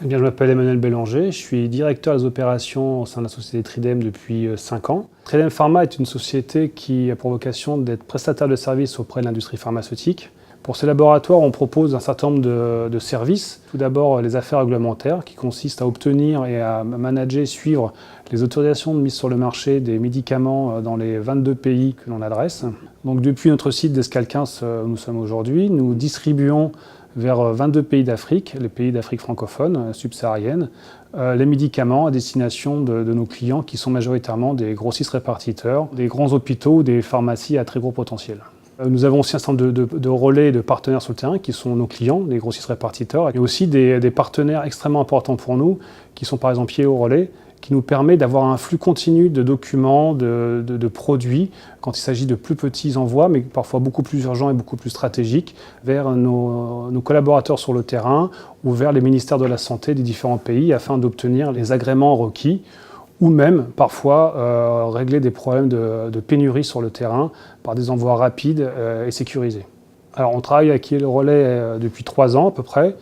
Eh bien, je m'appelle Emmanuel Bélanger, je suis directeur des opérations au sein de la société Tridem depuis 5 ans. Tridem Pharma est une société qui a pour vocation d'être prestataire de services auprès de l'industrie pharmaceutique. Pour ce laboratoire, on propose un certain nombre de services. Tout d'abord, les affaires réglementaires qui consistent à obtenir et à manager, suivre les autorisations de mise sur le marché des médicaments dans les 22 pays que l'on adresse. Donc, depuis notre site d'Escalquens où nous sommes aujourd'hui, nous distribuons vers 22 pays d'Afrique, les pays d'Afrique francophone, subsaharienne, les médicaments à destination de nos clients qui sont majoritairement des grossistes répartiteurs, des grands hôpitaux ou des pharmacies à très gros potentiel. Nous avons aussi un certain nombre de relais et de partenaires sur le terrain qui sont nos clients, des grossistes répartiteurs, et aussi des partenaires extrêmement importants pour nous, qui sont par exemple Yellow Relay, qui nous permet d'avoir un flux continu de documents, de produits, quand il s'agit de plus petits envois, mais parfois beaucoup plus urgents et beaucoup plus stratégiques, vers nos collaborateurs sur le terrain ou vers les ministères de la Santé des différents pays afin d'obtenir les agréments requis ou même parfois régler des problèmes de pénurie sur le terrain par des envois rapides et sécurisés. Alors on travaille avec Yellow Relay depuis 3 ans à peu près.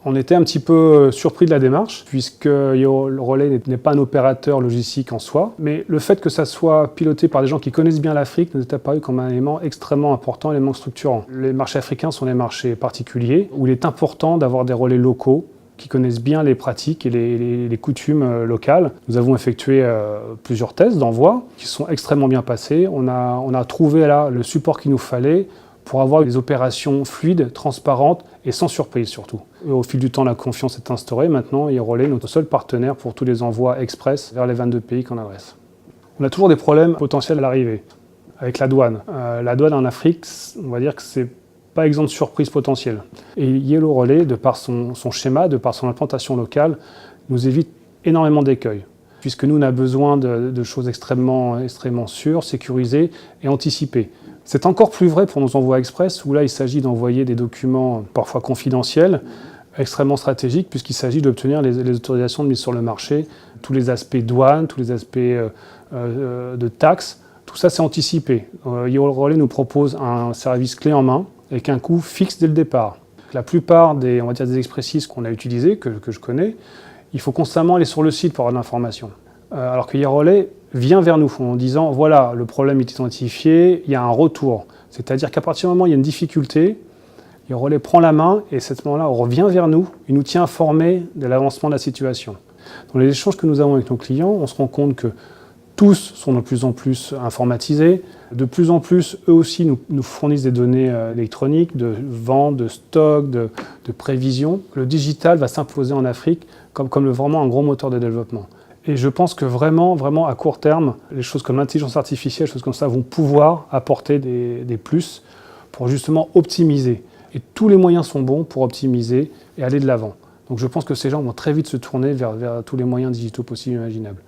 On était un petit peu surpris de la démarche, puisque Yellow Relay n'est pas un opérateur logistique en soi, mais le fait que ça soit piloté par des gens qui connaissent bien l'Afrique nous est apparu comme un élément extrêmement important, un élément structurant. Les marchés africains sont des marchés particuliers, où il est important d'avoir des relais locaux qui connaissent bien les pratiques et les coutumes locales. Nous avons effectué plusieurs tests d'envoi qui sont extrêmement bien passés. On a trouvé là le support qu'il nous fallait pour avoir des opérations fluides, transparentes et sans surprise surtout. Et au fil du temps, la confiance est instaurée. Maintenant, Yellow Relay est notre seul partenaire pour tous les envois express vers les 22 pays qu'on adresse. On a toujours des problèmes potentiels à l'arrivée avec la douane. La douane en Afrique, on va dire que c'est pas exempt de surprises potentielles. Et Yellow Relay, de par son schéma, de par son implantation locale, nous évite énormément d'écueils, puisque nous, on a besoin de choses extrêmement sûres, sécurisées et anticipées. C'est encore plus vrai pour nos envois express, où là, il s'agit d'envoyer des documents parfois confidentiels, extrêmement stratégiques, puisqu'il s'agit d'obtenir les autorisations de mise sur le marché, tous les aspects douane, tous les aspects de taxes, tout ça c'est anticipé. Yellow Relay nous propose un service clé en main, avec un coût fixe dès le départ. La plupart des expressistes qu'on a utilisés, que je connais, il faut constamment aller sur le site pour avoir de l'information. Alors que Yellow Relay vient vers nous en disant voilà, le problème est identifié, il y a un retour. C'est-à-dire qu'à partir du moment où il y a une difficulté, Yellow Relay prend la main et à ce moment-là, on revient vers nous, il nous tient informés de l'avancement de la situation. Dans les échanges que nous avons avec nos clients, on se rend compte que tous sont de plus en plus informatisés. De plus en plus, eux aussi nous fournissent des données électroniques, de vente, de stock, de prévision. Le digital va s'imposer en Afrique comme vraiment un gros moteur de développement. Et je pense que vraiment à court terme, les choses comme l'intelligence artificielle, les choses comme ça vont pouvoir apporter des plus pour justement optimiser. Et tous les moyens sont bons pour optimiser et aller de l'avant. Donc je pense que ces gens vont très vite se tourner vers tous les moyens digitaux possibles et imaginables.